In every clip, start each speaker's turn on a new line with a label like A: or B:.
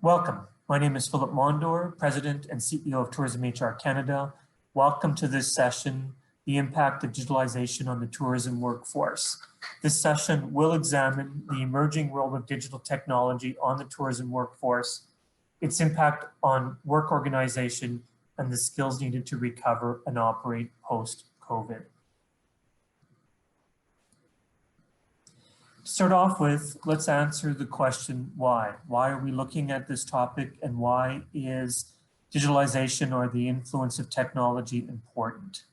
A: Welcome. My name is Philip Mondor, President and CEO of Tourism HR Canada. Welcome to this session, The Impact of Digitalization on the Tourism Workforce. This session will examine the emerging role of digital technology on the tourism workforce, its impact on work organization, and the skills needed to recover and operate post-COVID. To start off with, let's answer the question, why? Why are we looking at this topic, and why is digitalization or the influence of technology important?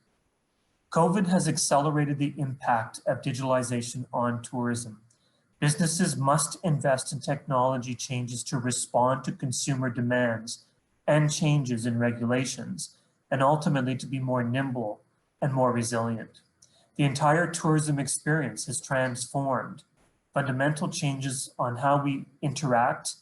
A: COVID has accelerated the impact of digitalization on tourism. Businesses must invest in technology changes to respond to consumer demands and changes in regulations, and ultimately to be more nimble and more resilient. The entire tourism experience has transformed. Fundamental changes on how we interact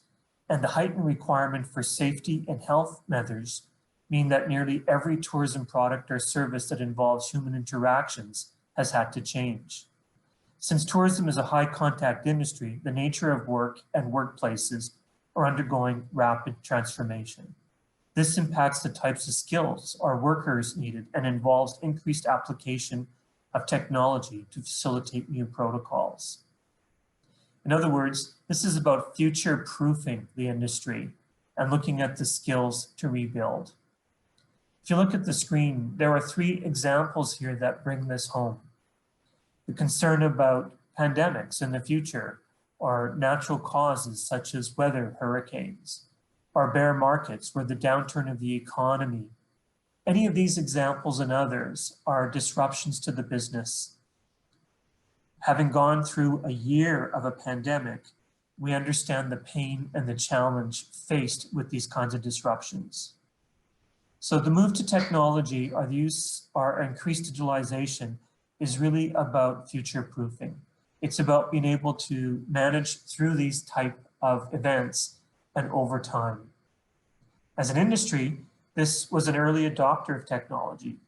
A: and the heightened requirement for safety and health measures mean that nearly every tourism product or service that involves human interactions has had to change. Since tourism is a high contact industry, the nature of work and workplaces are undergoing rapid transformation. This impacts the types of skills our workers needed and involves increased application of technology to facilitate new protocols. In other words, this is about future-proofing the industry and looking at the skills to rebuild. If you look at the screen, there are three examples here that bring this home. The concern about pandemics in the future, or natural causes such as weather, hurricanes, or bear markets where the downturn of the economy. Any of these examples and others are disruptions to the business. Having gone through a year of a pandemic, we understand the pain and the challenge faced with these kinds of disruptions. So the move to technology or increased digitalization is really about future-proofing. It's about being able to manage through these type of events and over time. As an industry, this was an early adopter of technology.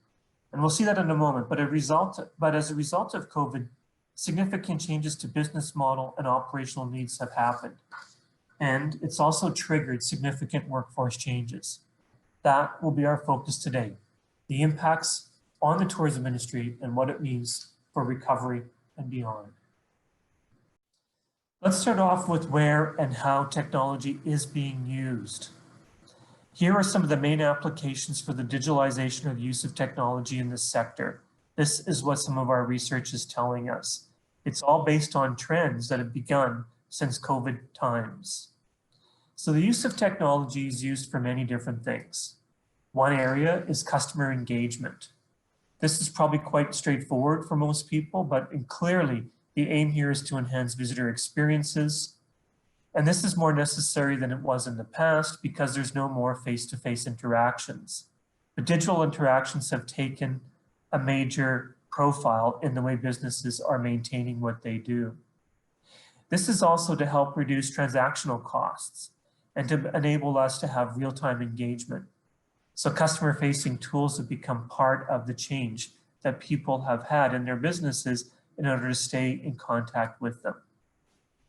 A: And we'll see that in a moment, but as a result of COVID, significant changes to business model and operational needs have happened. And it's also triggered significant workforce changes. That will be our focus today, the impacts on the tourism industry and what it means for recovery and beyond. Let's start off with where and how technology is being used. Here are some of the main applications for the digitalization or the use of technology in this sector. This is what some of our research is telling us. It's all based on trends that have begun since COVID times. So the use of technology is used for many different things. One area is customer engagement. This is probably quite straightforward for most people, but clearly the aim here is to enhance visitor experiences. And this is more necessary than it was in the past because there's no more face-to-face interactions. The digital interactions have taken a major profile in the way businesses are maintaining what they do. This is also to help reduce transactional costs and to enable us to have real-time engagement. So customer-facing tools have become part of the change that people have had in their businesses in order to stay in contact with them.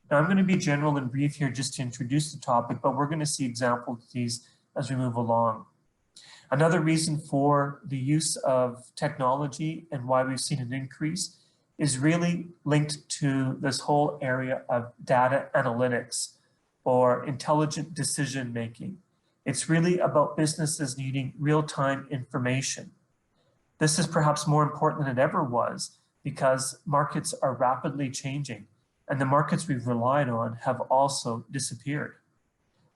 A: Now, I'm going to be general and brief here just to introduce the topic, but we're going to see examples of these as we move along. Another reason for the use of technology and why we've seen an increase is really linked to this whole area of data analytics or intelligent decision making. It's really about businesses needing real-time information. This is perhaps more important than it ever was because markets are rapidly changing and the markets we've relied on have also disappeared.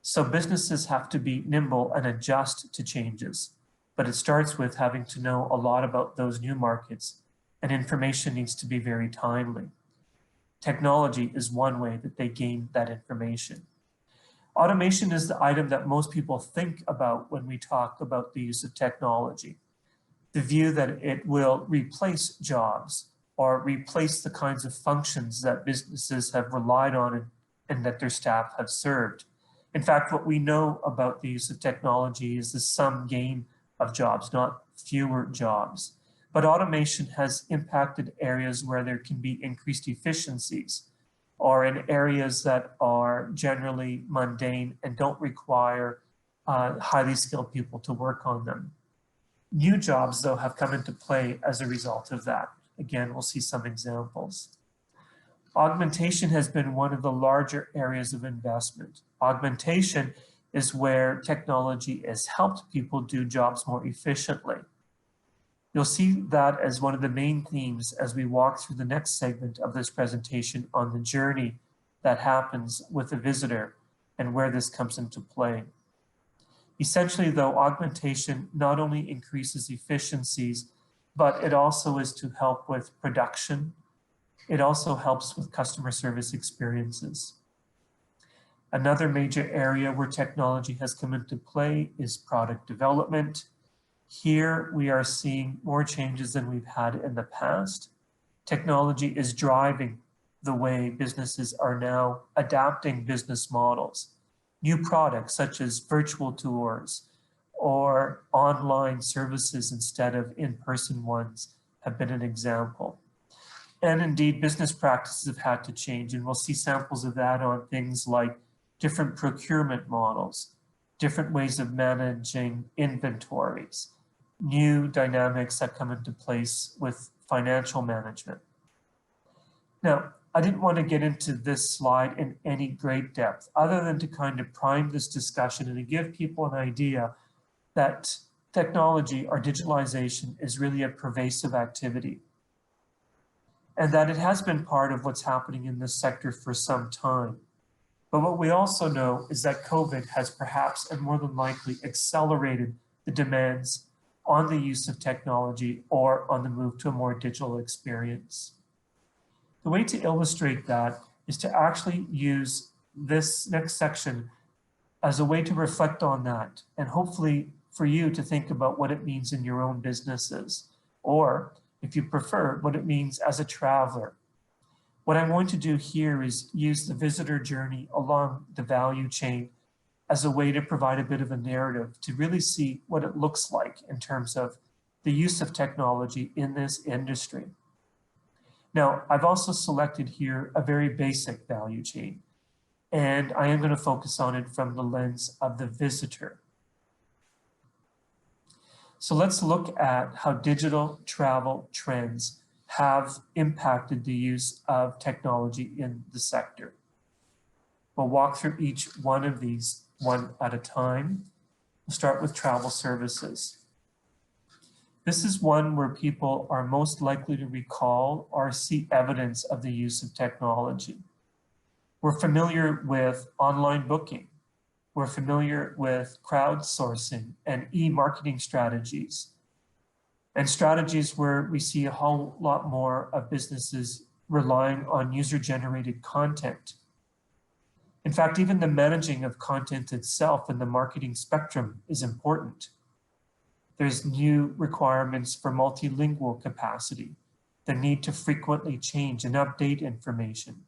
A: So businesses have to be nimble and adjust to changes, but it starts with having to know a lot about those new markets, and information needs to be very timely. Technology is one way that they gain that information. Automation is the item that most people think about when we talk about the use of technology. The view that it will replace jobs or replace the kinds of functions that businesses have relied on and that their staff have served. In fact, what we know about the use of technology is the sum gain of jobs, not fewer jobs. But automation has impacted areas where there can be increased efficiencies. or in areas that are generally mundane and don't require highly skilled people to work on them. New jobs, though, have come into play as a result of that. Again, we'll see some examples. Augmentation has been one of the larger areas of investment. Augmentation is where technology has helped people do jobs more efficiently. You'll see that as one of the main themes as we walk through the next segment of this presentation on the journey that happens with a visitor and where this comes into play. Essentially, though, augmentation not only increases efficiencies, but it also is to help with production. It also helps with customer service experiences. Another major area where technology has come into play is product development. Here we are seeing more changes than we've had in the past. Technology is driving the way businesses are now adapting business models. New products such as virtual tours or online services instead of in-person ones have been an example. And indeed, business practices have had to change, and we'll see samples of that on things like different procurement models, different ways of managing inventories, new dynamics that come into place with financial management. Now, I didn't want to get into this slide in any great depth, other than to kind of prime this discussion and to give people an idea that technology or digitalization is really a pervasive activity, and that it has been part of what's happening in this sector for some time. But what we also know is that COVID has perhaps and more than likely accelerated the demands on the use of technology or on the move to a more digital experience. The way to illustrate that is to actually use this next section as a way to reflect on that, and hopefully for you to think about what it means in your own businesses, or if you prefer, what it means as a traveler. What I'm going to do here is use the visitor journey along the value chain as a way to provide a bit of a narrative to really see what it looks like in terms of the use of technology in this industry. Now, I've also selected here a very basic value chain, and I am going to focus on it from the lens of the visitor. So let's look at how digital travel trends have impacted the use of technology in the sector. We'll walk through each one of these one at a time. We'll start with travel services. This is one where people are most likely to recall or see evidence of the use of technology. We're familiar with online booking. We're familiar with crowdsourcing and e-marketing strategies, and strategies where we see a whole lot more of businesses relying on user-generated content. In fact, even the managing of content itself in the marketing spectrum is important. There's new requirements for multilingual capacity, the need to frequently change and update information.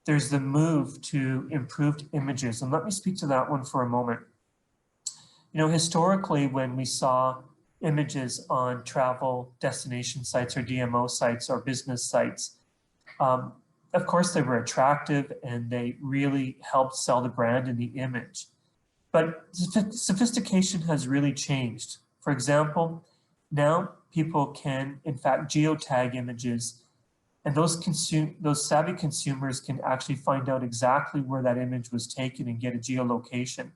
A: There's the move to improved images, and let me speak to that one for a moment. You know, historically, when we saw images on travel destination sites or DMO sites or business sites, of course, they were attractive and they really helped sell the brand and the image. But sophistication has really changed. For example, now people can, in fact, geotag images, and those savvy consumers can actually find out exactly where that image was taken and get a geolocation.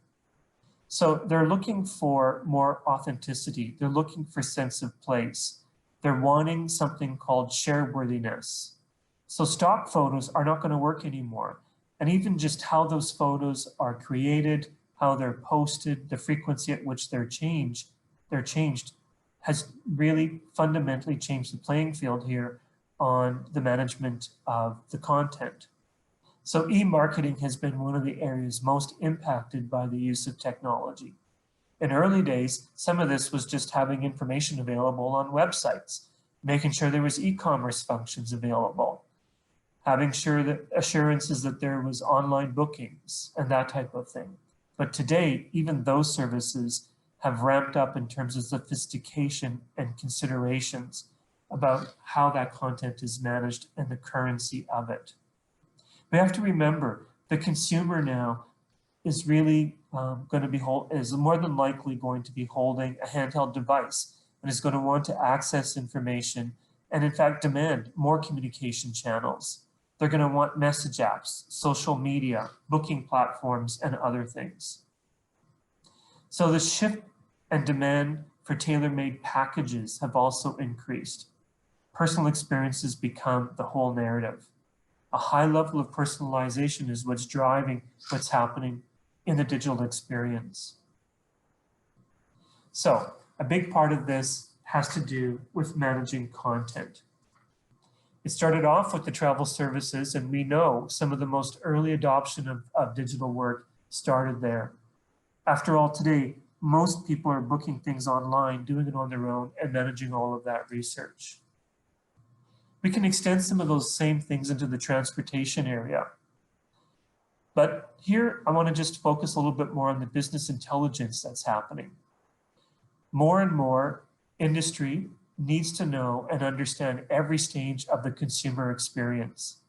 A: So they're looking for more authenticity. They're looking for sense of place. They're wanting something called shareworthiness. So stock photos are not going to work anymore. And even just how those photos are created, how they're posted, the frequency at which they're changed has really fundamentally changed the playing field here on the management of the content. So e-marketing has been one of the areas most impacted by the use of technology. In early days, some of this was just having information available on websites, making sure there was e-commerce functions available, having sure that assurances that there was online bookings and that type of thing. But today, even those services have ramped up in terms of sophistication and considerations about how that content is managed and the currency of it. We have to remember the consumer now is really going to be is more than likely going to be holding a handheld device and is going to want to access information and in fact demand more communication channels. They're going to want message apps, social media, booking platforms, and other things. So the shift and demand for tailor-made packages have also increased. Personal experiences become the whole narrative. A high level of personalization is what's driving what's happening in the digital experience. So a big part of this has to do with managing content. It started off with the travel services, and we know some of the most early adoption of digital work started there. After all, today, most people are booking things online, doing it on their own, and managing all of that research. We can extend some of those same things into the transportation area. But here, I want to just focus a little bit more on the business intelligence that's happening. More and more, industry needs to know and understand every stage of the consumer experience.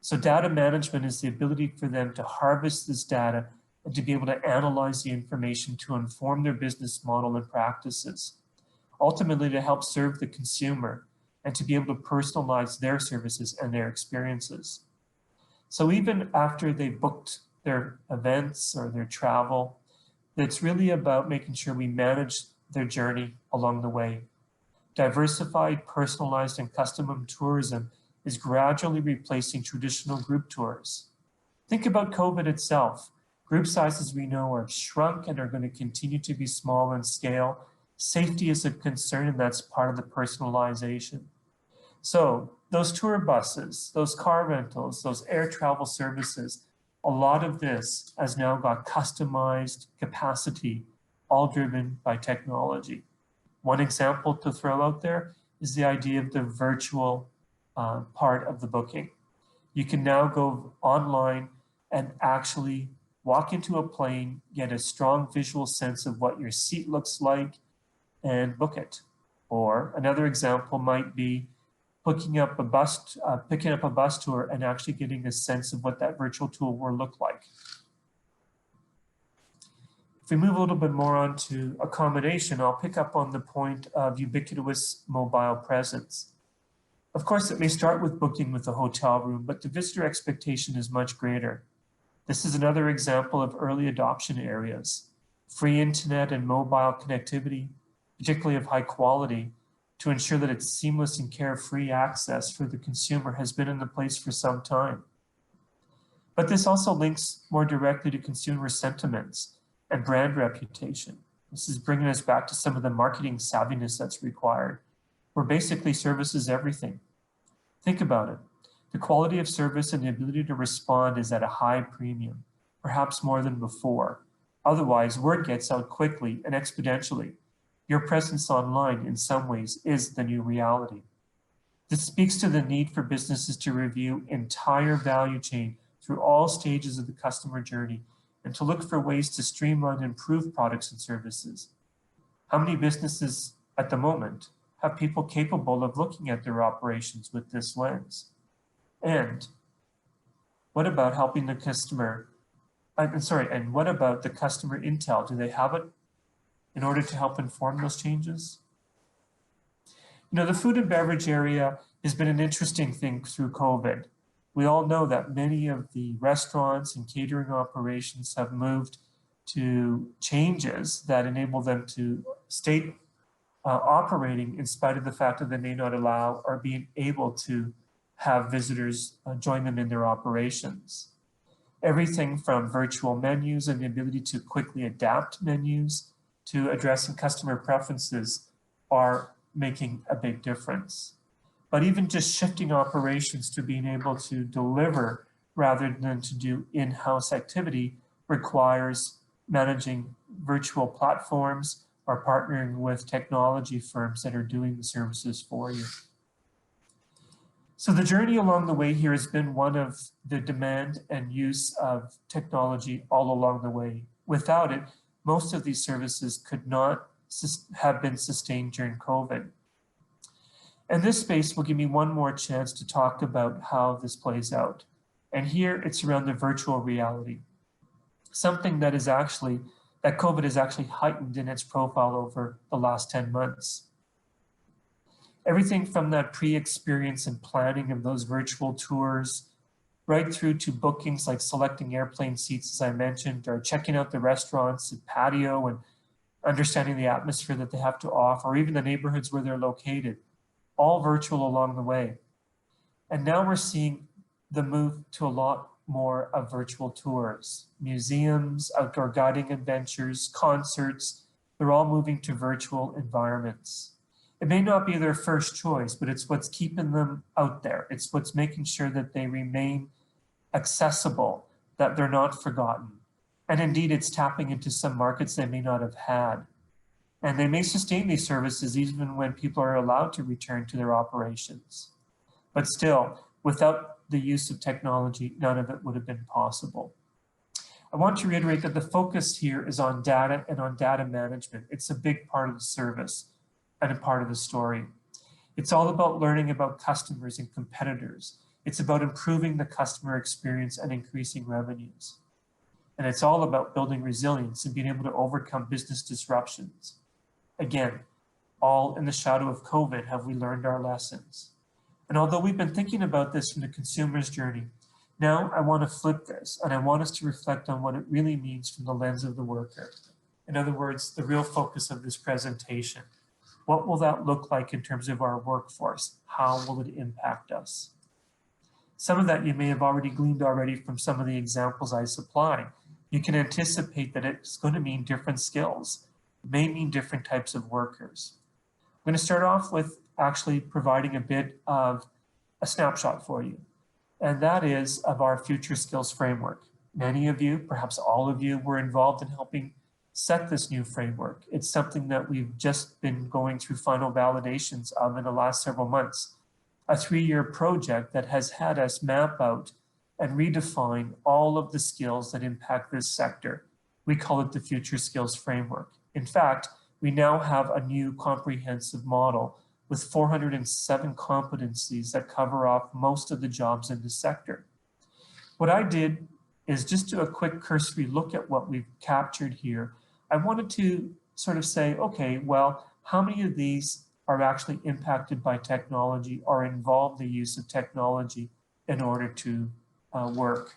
A: So data management is the ability for them to harvest this data and to be able to analyze the information to inform their business model and practices, ultimately to help serve the consumer and to be able to personalize their services and their experiences. So even after they've booked their events or their travel, it's really about making sure we manage their journey along the way. Diversified, personalized, and custom tourism is gradually replacing traditional group tours. Think about COVID itself. Group sizes we know are shrunk and are going to continue to be small in scale. Safety is a concern, and that's part of the personalization. So those tour buses, those car rentals, those air travel services, a lot of this has now got customized capacity, all driven by technology. One example to throw out there is the idea of the virtual part of the booking. You can now go online and actually walk into a plane, get a strong visual sense of what your seat looks like, and book it. Or another example might be picking up a bus tour and actually getting a sense of what that virtual tour will look like. If we move a little bit more on to accommodation, I'll pick up on the point of ubiquitous mobile presence. Of course, it may start with booking with a hotel room, but the visitor expectation is much greater. This is another example of early adoption areas. Free internet and mobile connectivity, particularly of high quality, to ensure that it's seamless and carefree access for the consumer has been in place for some time. But this also links more directly to consumer sentiments and brand reputation. This is bringing us back to some of the marketing savviness that's required, where basically service is everything. Think about it. The quality of service and the ability to respond is at a high premium, perhaps more than before. Otherwise, word gets out quickly and exponentially. Your presence online in some ways is the new reality. This speaks to the need for businesses to review entire value chain through all stages of the customer journey and to look for ways to streamline and improve products and services. How many businesses at the moment have people capable of looking at their operations with this lens? And what about helping the customer, and what about the customer intel? Do they have it in order to help inform those changes? You know, the food and beverage area has been an interesting thing through COVID. We all know that many of the restaurants and catering operations have moved to changes that enable them to stay operating in spite of the fact that they may not allow or being able to have visitors join them in their operations. Everything from virtual menus and the ability to quickly adapt menus to addressing customer preferences are making a big difference. But even just shifting operations to being able to deliver rather than to do in-house activity requires managing virtual platforms or partnering with technology firms that are doing the services for you. So the journey along the way here has been one of the demand and use of technology all along the way. Without it, most of these services could not have been sustained during COVID. And this space will give me one more chance to talk about how this plays out. And here it's around the virtual reality, something that COVID has actually heightened in its profile over the last 10 months. Everything from that pre-experience and planning of those virtual tours, right through to bookings like selecting airplane seats, as I mentioned, or checking out the restaurants and patio and understanding the atmosphere that they have to offer, or even the neighborhoods where they're located, all virtual along the way. And now we're seeing the move to a lot more of virtual tours, museums, outdoor guiding adventures, concerts, they're all moving to virtual environments. It may not be their first choice, but it's what's keeping them out there. It's what's making sure that they remain accessible, that they're not forgotten. And indeed, it's tapping into some markets they may not have had. And they may sustain these services even when people are allowed to return to their operations. But still, without the use of technology, none of it would have been possible. I want to reiterate that the focus here is on data and on data management. It's a big part of the service and a part of the story. It's all about learning about customers and competitors. It's about improving the customer experience and increasing revenues. And it's all about building resilience and being able to overcome business disruptions. Again, all in the shadow of COVID have we learned our lessons. And although we've been thinking about this from the consumer's journey, now I want to flip this and I want us to reflect on what it really means from the lens of the worker. In other words, the real focus of this presentation. What will that look like in terms of our workforce? How will it impact us? Some of that you may have already gleaned already from some of the examples I supplied. You can anticipate that it's going to mean different skills. It may mean different types of workers. I'm going to start off with actually providing a bit of a snapshot for you, and that is of our future skills framework. Many of you, perhaps all of you, were involved in helping set this new framework. It's something that we've just been going through final validations of in the last several months. A 3-year project that has had us map out and redefine all of the skills that impact this sector. We call it the Future Skills Framework. In fact, we now have a new comprehensive model with 407 competencies that cover off most of the jobs in the sector. What I did is just do a quick cursory look at what we've captured here. I wanted to sort of say, okay, well, how many of these are actually impacted by technology or involve the use of technology in order to work?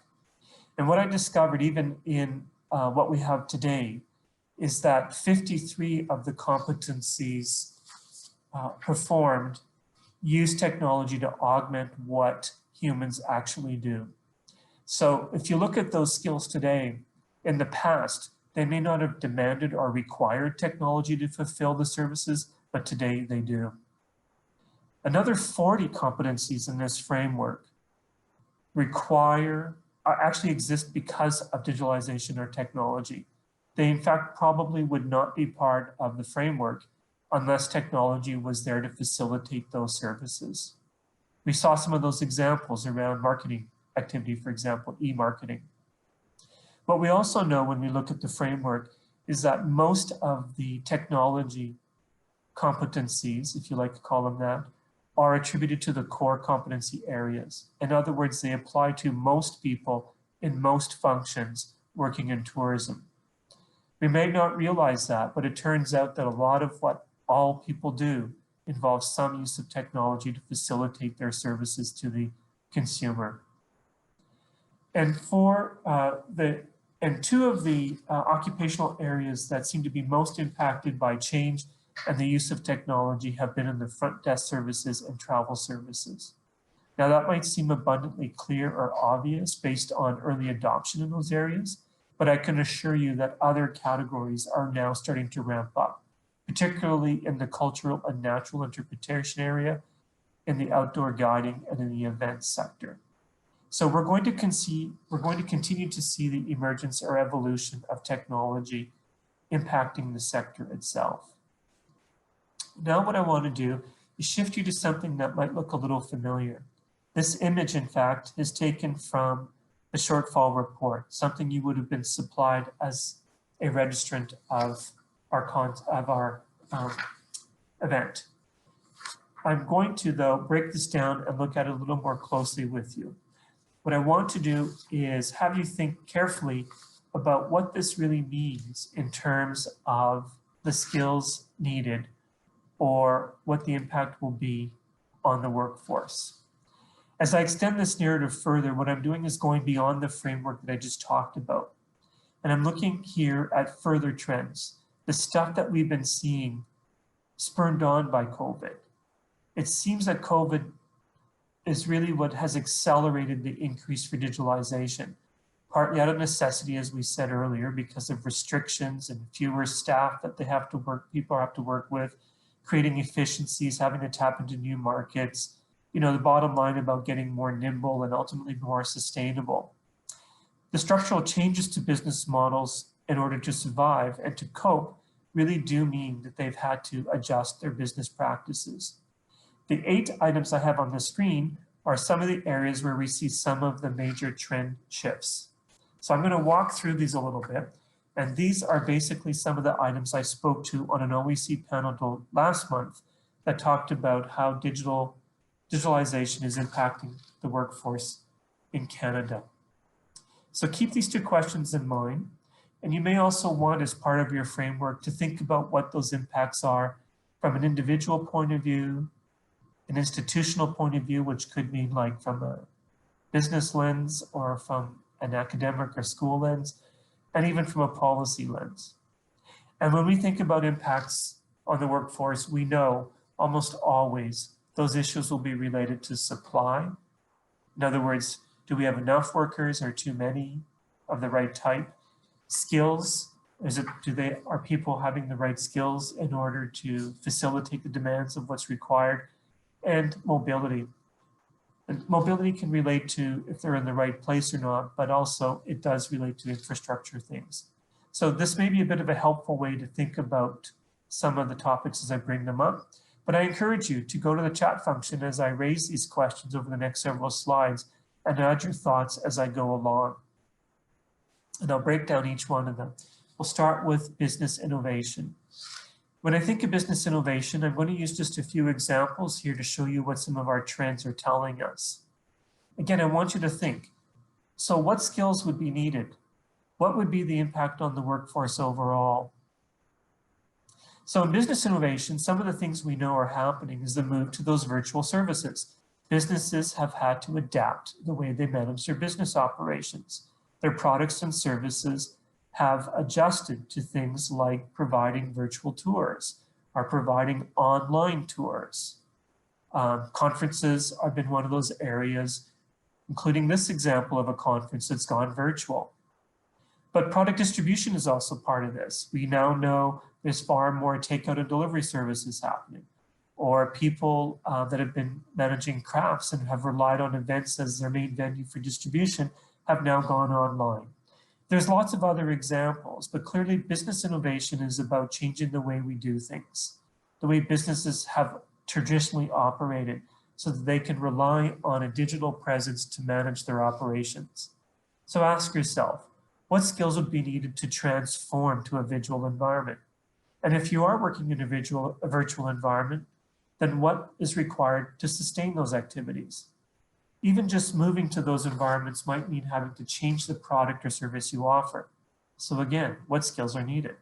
A: And what I discovered even in what we have today is that 53 of the competencies performed use technology to augment what humans actually do. So if you look at those skills today, in the past, they may not have demanded or required technology to fulfill the services, but today they do. Another 40 competencies in this framework actually exist because of digitalization or technology. They in fact probably would not be part of the framework unless technology was there to facilitate those services. We saw some of those examples around marketing activity, for example, e-marketing. What we also know when we look at the framework is that most of the technology competencies, if you like to call them that, are attributed to the core competency areas. In other words, they apply to most people in most functions working in tourism. We may not realize that, but it turns out that a lot of what all people do involves some use of technology to facilitate their services to the consumer. And two of the occupational areas that seem to be most impacted by change and the use of technology have been in the front desk services and travel services. Now that might seem abundantly clear or obvious based on early adoption in those areas, but I can assure you that other categories are now starting to ramp up, particularly in the cultural and natural interpretation area, in the outdoor guiding, and in the events sector. So we're going to continue to see the emergence or evolution of technology impacting the sector itself. Now what I want to do is shift you to something that might look a little familiar. This image, in fact, is taken from the shortfall report, something you would have been supplied as a registrant of our event. I'm going to, though, break this down and look at it a little more closely with you. What I want to do is have you think carefully about what this really means in terms of the skills needed or what the impact will be on the workforce. As I extend this narrative further, what I'm doing is going beyond the framework that I just talked about. And I'm looking here at further trends, the stuff that we've been seeing spurred on by COVID. It seems that COVID is really what has accelerated the increase for digitalization, partly out of necessity, as we said earlier, because of restrictions and fewer staff that people have to work with, creating efficiencies, having to tap into new markets, the bottom line about getting more nimble and ultimately more sustainable. The structural changes to business models in order to survive and to cope really do mean that they've had to adjust their business practices. The 8 items I have on the screen are some of the areas where we see some of the major trend shifts. So I'm going to walk through these a little bit, and these are basically some of the items I spoke to on an OEC panel last month that talked about how digitalization is impacting the workforce in Canada. So keep these 2 questions in mind, and you may also want, as part of your framework, to think about what those impacts are from an individual point of view, an institutional point of view, which could mean like from a business lens or from an academic or school lens, and even from a policy lens. And when we think about impacts on the workforce, we know almost always those issues will be related to supply. In other words, do we have enough workers or too many of the right type? Skills, are people having the right skills in order to facilitate the demands of what's required? And mobility. And mobility can relate to if they're in the right place or not, but also it does relate to infrastructure things. So this may be a bit of a helpful way to think about some of the topics as I bring them up. But I encourage you to go to the chat function as I raise these questions over the next several slides and add your thoughts as I go along. And I'll break down each one of them. We'll start with business innovation. When I think of business innovation, I'm going to use just a few examples here to show you what some of our trends are telling us. Again, I want you to think, so what skills would be needed? What would be the impact on the workforce overall? So in business innovation, some of the things we know are happening is the move to those virtual services. Businesses have had to adapt the way they manage their business operations. Their products and services have adjusted to things like providing virtual tours or providing online tours. Conferences have been one of those areas, including this example of a conference that's gone virtual. But product distribution is also part of this. We now know there's far more takeout and delivery services happening, or people that have been managing crafts and have relied on events as their main venue for distribution have now gone online. There's lots of other examples, but clearly business innovation is about changing the way we do things, the way businesses have traditionally operated so that they can rely on a digital presence to manage their operations. So ask yourself, what skills would be needed to transform to a visual environment? And if you are working in a virtual environment, then what is required to sustain those activities? Even just moving to those environments might mean having to change the product or service you offer. So again, what skills are needed?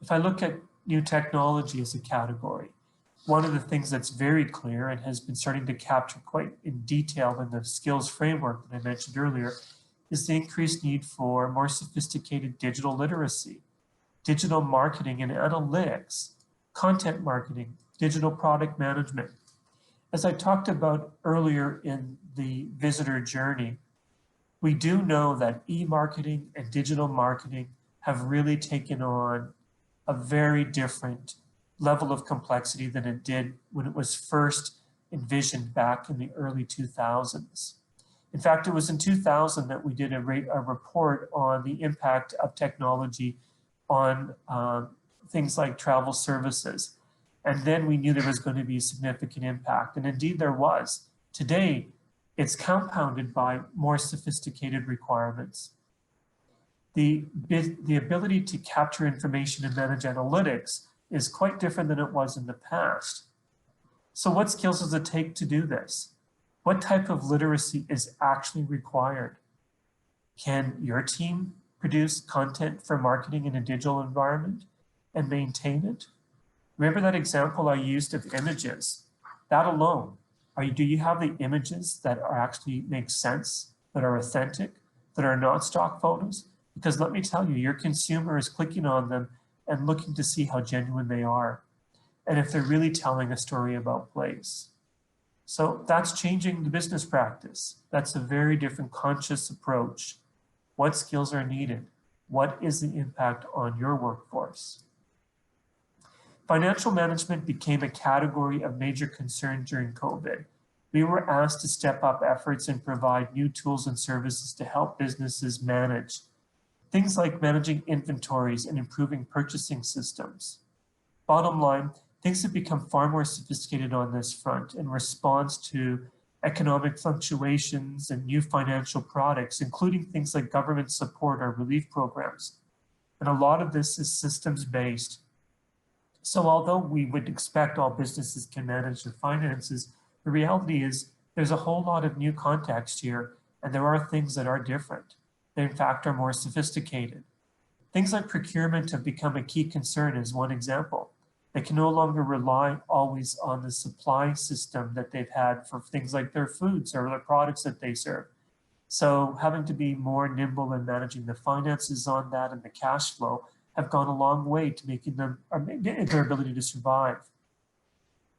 A: If I look at new technology as a category, one of the things that's very clear and has been starting to capture quite in detail in the skills framework that I mentioned earlier is the increased need for more sophisticated digital literacy, digital marketing and analytics, content marketing, digital product management. As I talked about earlier in the visitor journey, we do know that e-marketing and digital marketing have really taken on a very different level of complexity than it did when it was first envisioned back in the early 2000s. In fact, it was in 2000 that we did a report on the impact of technology on things like travel services. And then we knew there was going to be a significant impact. And indeed there was. Today, it's compounded by more sophisticated requirements. The ability to capture information and manage analytics is quite different than it was in the past. So what skills does it take to do this? What type of literacy is actually required? Can your team produce content for marketing in a digital environment and maintain it? Remember that example I used of images? That alone, do you have the images that are actually make sense, that are authentic, that are not stock photos? Because let me tell you, your consumer is clicking on them and looking to see how genuine they are, and if they're really telling a story about place. So that's changing the business practice. That's a very different conscious approach. What skills are needed? What is the impact on your workforce? Financial management became a category of major concern during COVID. We were asked to step up efforts and provide new tools and services to help businesses manage things like managing inventories and improving purchasing systems. Bottom line, things have become far more sophisticated on this front in response to economic fluctuations and new financial products, including things like government support or relief programs. And a lot of this is systems-based. So although we would expect all businesses can manage their finances, the reality is there's a whole lot of new context here, and there are things that are different. They in fact are more sophisticated. Things like procurement have become a key concern as one example. They can no longer rely always on the supply system that they've had for things like their foods or the products that they serve. So having to be more nimble in managing the finances on that and the cash flow have gone a long way to making them, or their ability to survive.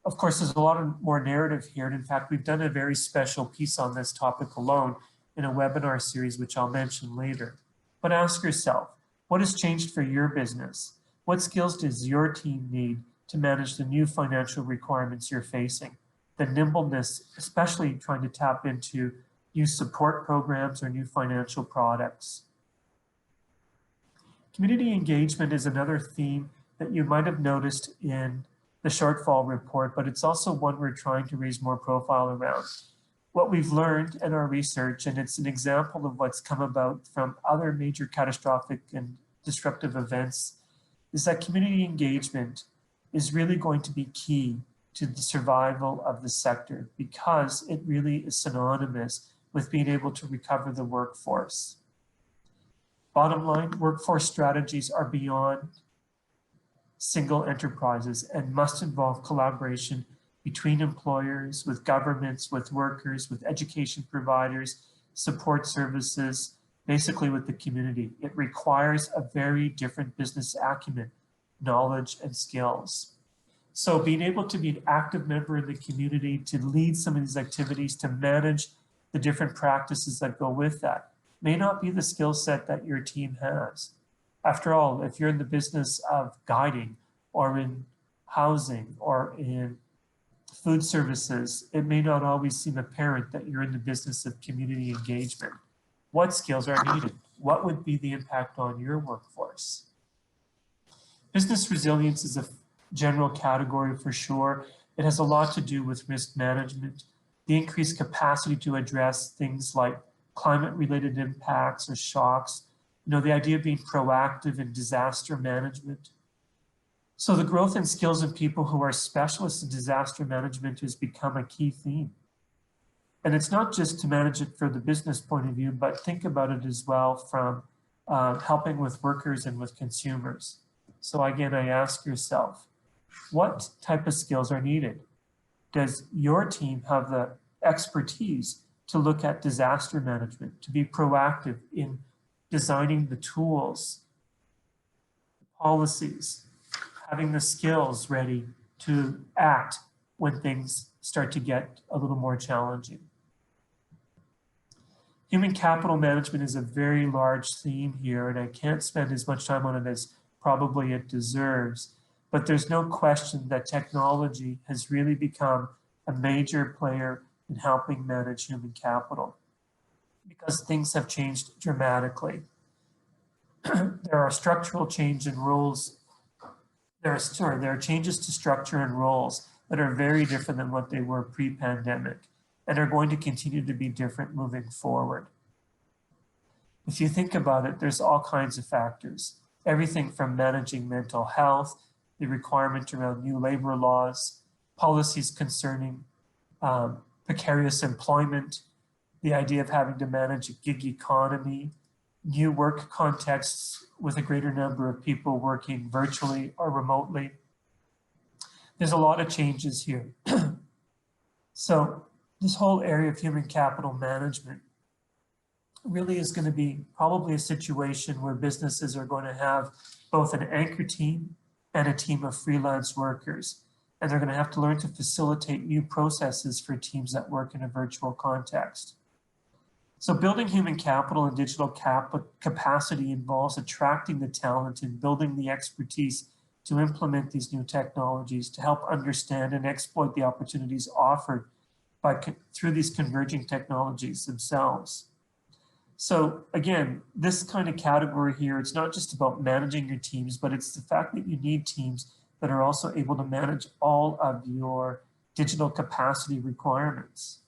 A: Of course, there's a lot more narrative here. And in fact, we've done a very special piece on this topic alone in a webinar series, which I'll mention later. But ask yourself, what has changed for your business? What skills does your team need to manage the new financial requirements you're facing? The nimbleness, especially trying to tap into new support programs or new financial products. Community engagement is another theme that you might have noticed in the shortfall report, but it's also one we're trying to raise more profile around. What we've learned in our research, and it's an example of what's come about from other major catastrophic and disruptive events, is that community engagement is really going to be key to the survival of the sector because it really is synonymous with being able to recover the workforce. Bottom line, workforce strategies are beyond single enterprises and must involve collaboration between employers, with governments, with workers, with education providers, support services, basically with the community. It requires a very different business acumen, knowledge, and skills. So being able to be an active member in the community, to lead some of these activities, to manage the different practices that go with that, may not be the skill set that your team has. After all, if you're in the business of guiding or in housing or in food services, it may not always seem apparent that you're in the business of community engagement. What skills are needed? What would be the impact on your workforce? Business resilience is a general category for sure. It has a lot to do with risk management, the increased capacity to address things like climate-related impacts or shocks, the idea of being proactive in disaster management. So the growth in skills of people who are specialists in disaster management has become a key theme. And it's not just to manage it for the business point of view, but think about it as well from helping with workers and with consumers. So again, I ask yourself, what type of skills are needed? Does your team have the expertise to look at disaster management, to be proactive in designing the tools, policies, having the skills ready to act when things start to get a little more challenging? Human capital management is a very large theme here, and I can't spend as much time on it as probably it deserves, but there's no question that technology has really become a major player in helping manage human capital because things have changed dramatically. There are structural change in roles. There are changes to structure and roles that are very different than what they were pre-pandemic and are going to continue to be different moving forward. If you think about it, there's all kinds of factors. Everything from managing mental health, the requirement around new labor laws, policies concerning precarious employment, the idea of having to manage a gig economy, new work contexts with a greater number of people working virtually or remotely. There's a lot of changes here. So this whole area of human capital management really is going to be probably a situation where businesses are going to have both an anchor team and a team of freelance workers. And they're going to have to learn to facilitate new processes for teams that work in a virtual context. So building human capital and digital capacity involves attracting the talent and building the expertise to implement these new technologies to help understand and exploit the opportunities offered through these converging technologies themselves. So again, this kind of category here, it's not just about managing your teams, but it's the fact that you need teams that are also able to manage all of your digital capacity requirements.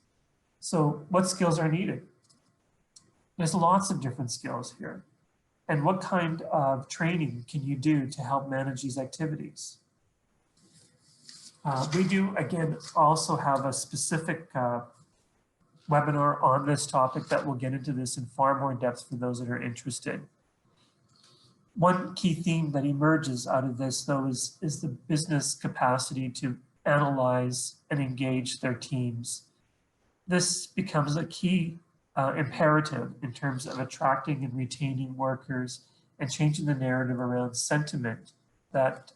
A: So what skills are needed? There's lots of different skills here. And what kind of training can you do to help manage these activities? We do, again, also have a specific webinar on this topic that will get into this in far more depth for those that are interested. One key theme that emerges out of this, though, is the business capacity to analyze and engage their teams. This becomes a key imperative in terms of attracting and retaining workers and changing the narrative around sentiment that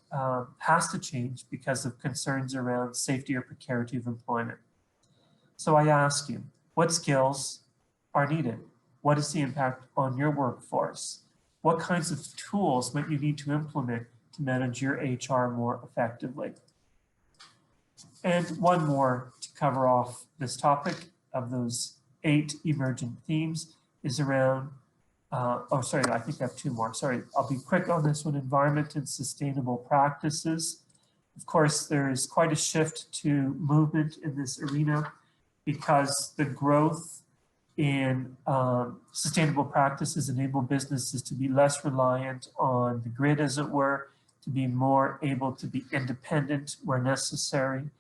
A: has to change because of concerns around safety or precarity of employment. So I ask you, what skills are needed? What is the impact on your workforce? What kinds of tools might you need to implement to manage your HR more effectively? And one more to cover off this topic of those 8 emergent themes is around, I think I have 2 more. Sorry, I'll be quick on this one, environment and sustainable practices. Of course, there is quite a shift to movement in this arena because the growth in sustainable practices enable businesses to be less reliant on the grid, as it were, to be more able to be independent where necessary.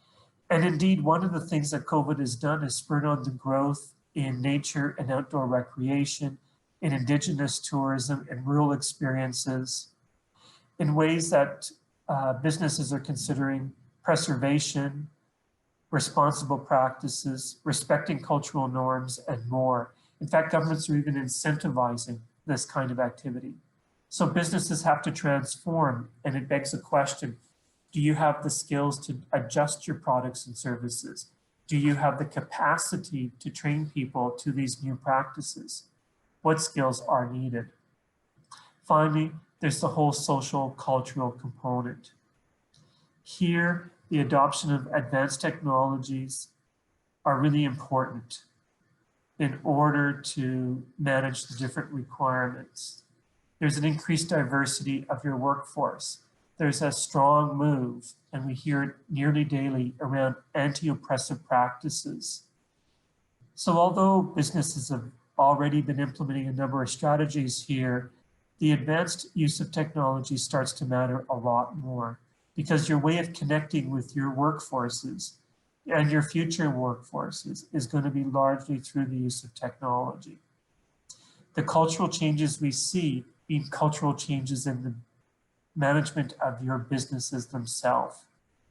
A: And indeed, one of the things that COVID has done is spurred on the growth in nature and outdoor recreation, in indigenous tourism and rural experiences, in ways that businesses are considering preservation, responsible practices, respecting cultural norms, and more. In fact, governments are even incentivizing this kind of activity. So businesses have to transform, and it begs a question, do you have the skills to adjust your products and services? Do you have the capacity to train people to these new practices? What skills are needed? Finally, there's the whole social cultural component. Here, the adoption of advanced technologies are really important in order to manage the different requirements. There's an increased diversity of your workforce. There's a strong move, and we hear it nearly daily, around anti-oppressive practices. So although businesses have already been implementing a number of strategies here, the advanced use of technology starts to matter a lot more, because your way of connecting with your workforces and your future workforces is going to be largely through the use of technology. The cultural changes we see mean cultural changes in the management of your businesses themselves.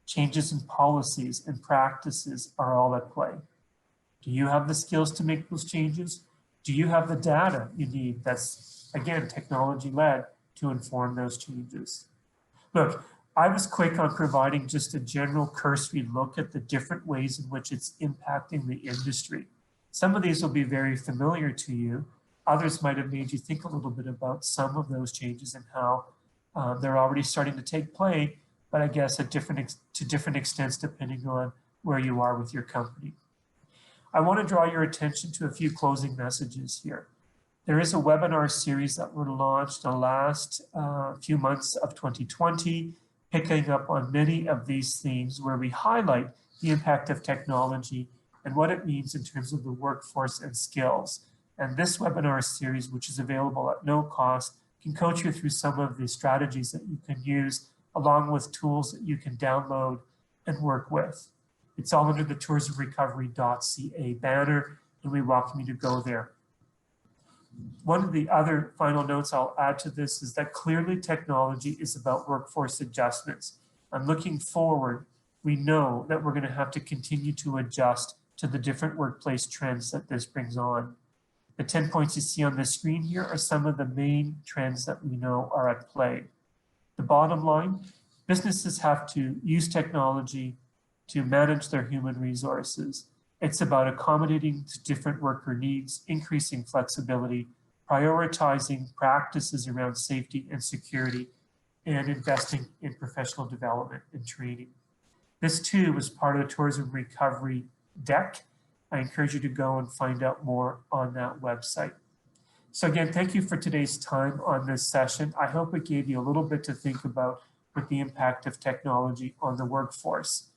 A: Changes in policies and practices are all at play. Do you have the skills to make those changes? Do you have the data you need that's, again, technology-led to inform those changes? Look, I was quick on providing just a general cursory look at the different ways in which it's impacting the industry. Some of these will be very familiar to you. Others might have made you think a little bit about some of those changes and how they're already starting to take play, but I guess to different extents depending on where you are with your company. I want to draw your attention to a few closing messages here. There is a webinar series that were launched in the last few months of 2020, picking up on many of these themes where we highlight the impact of technology and what it means in terms of the workforce and skills. And this webinar series, which is available at no cost, can coach you through some of the strategies that you can use, along with tools that you can download and work with. It's all under the tourismrecovery.ca banner, and we welcome you to go there. One of the other final notes I'll add to this is that clearly technology is about workforce adjustments. And looking forward, we know that we're going to have to continue to adjust to the different workplace trends that this brings on. The 10 points you see on the screen here are some of the main trends that we know are at play. The bottom line, businesses have to use technology to manage their human resources. It's about accommodating to different worker needs, increasing flexibility, prioritizing practices around safety and security, and investing in professional development and training. This too was part of the tourism recovery deck. I encourage you to go and find out more on that website. So again, thank you for today's time on this session. I hope it gave you a little bit to think about with the impact of technology on the workforce.